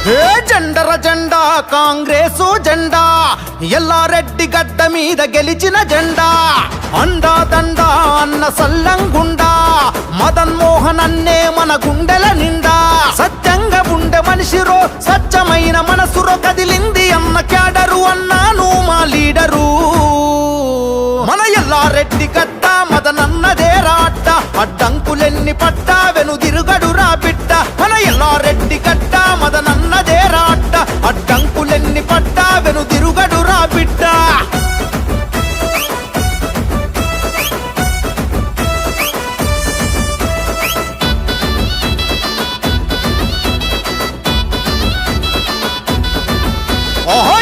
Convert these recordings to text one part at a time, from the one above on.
జెండర జెండా కాంగ్రెసు జెండా ఎల్లారెడ్డి గడ్డ మీద గెలిచిన జెండా అండా దండా అన్న సల్లంగుండా మదన్ మోహన్ అన్నే మన గుండెల నిండా సత్యంగా ఉండే మనిషిరో స్వచ్ఛమైన మనసురో కదిలింది అన్న క్యాడరు అన్నాను మా లీడరు మన ఎల్లారెడ్డి గడ్డ మదనన్నదే రాట అడ్డంకులెన్ని పట్టా వెనుదిరుగడు రా బిడ్డ మన ఎల్లారెడ్డి గడ్డ మదనన్నదే రాట అడ్డంకులెన్ని పట్టా వెనుదిరుగడు రా బిడ్డ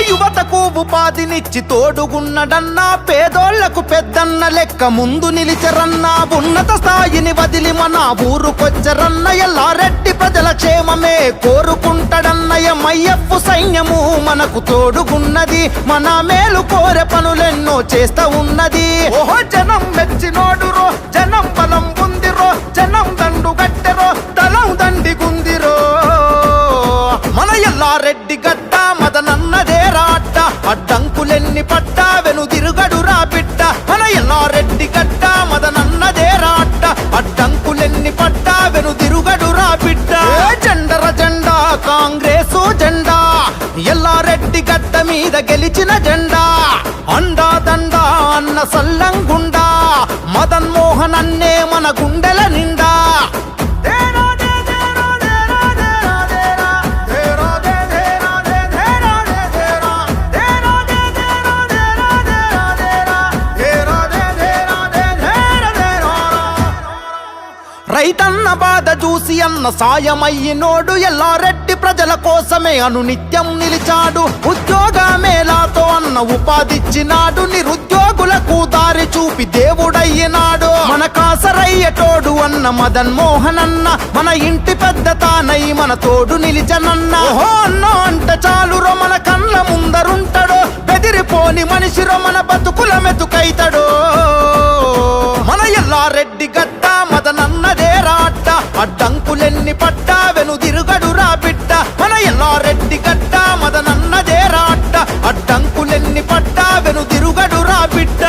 యువతకు ఉపాధినిచ్చి తోడుగున్నడన్నా పేదోళ్లకు పెద్దన్న లెక్క ముందు నిలిచరన్నా ఉన్నత స్థాయిని వదిలి మన ఊరుకొచ్చరన్న ఎల్లారెడ్డి ప్రజల క్షేమమే కోరుకుంటాడన్నయ మయ్యప్పు సైన్యము మనకు తోడుగున్నది మన మేలు కోరే పనులెన్నో చేస్తా ఉన్నది ఓహో జనం మెచ్చినోడురో జనం బలం ఉందిరో జనం దండు గట్టెరో దళం దండిగుందిరో మన ఎల్లారెడ్డి గడ్డ మదనన్నదే రాట అడ్డంకులెన్ని పట్టా వెనుదిరుగడు రా బిడ్డ మన ఎల్లారెడ్డి గడ్డ మదనన్నదే రాట అడ్డంకులెన్ని పట్టా వెనుదిరుగడు రా బిడ్డ జెండర జెండా కాంగ్రెసు జెండా ఎల్లారెడ్డి గడ్డ మీద గెలిచిన జెండా అండా దండా అన్న సల్లంగుండా మదన్ మోహన్ అన్నే మన గుండెల నిండా రైతన్న బాధ చూసి అన్న సాయమయ్యినోడు ఎల్లారెడ్డి ప్రజల కోసమే అనునిత్యం నిలిచాడు ఉద్యోగ మేళాతో అన్న ఉపాధిచ్చినాడు నిరుద్యోగులకు దారి చూపి దేవుడయ్యినాడు మన కాసరయ్యటోడు అన్న మదన్ మోహన్ అన్న మన ఇంటి పెద్ద తానై మన తోడు నిలిచనన్న ఓహో అన్న అంట చాలురో మన కళ్ళ ముందరుంటాడో బెదిరిపోని మనిషిరో మన బతుకుల మెతుకైతాడో మన ఎల్లారెడ్డి గడ్డ మదనన్నదే రాట అడ్డంకులెన్ని పట్టా వెనుదిరుగడు రా బిడ్డ మన ఎల్లారెడ్డి గడ్డ మదనన్నదే రాట అడ్డంకులెన్ని పట్టా వెనుదిరుగడు రా బిడ్డ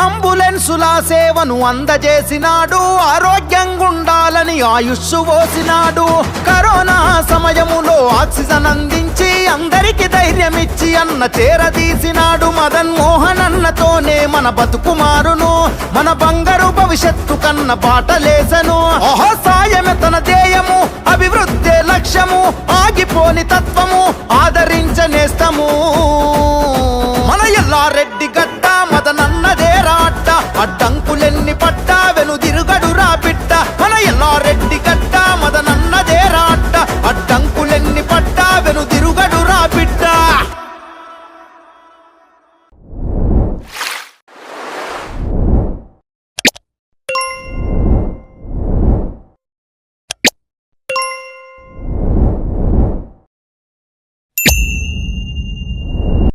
అంబులెన్సుల సేవను అందజేసినాడు ఆరోగ్యంగా ఉండాలని ఆయుష్ పోసినాడు కరోనా సమయములో ఆక్సిజన్ అందించి అందరికి ధైర్యమిచ్చి అన్న చేరదీసినాడు మదన్ మోహన్ అన్నతోనే మన బతుకు మారును మన బంగారు భవిష్యత్తు కన్న బాటలేసను ఓహో సాయమే తన ధ్యేయము అభివృద్ధి లక్ష్యము ఆగిపోని తత్వము ఆదరించనేస్తము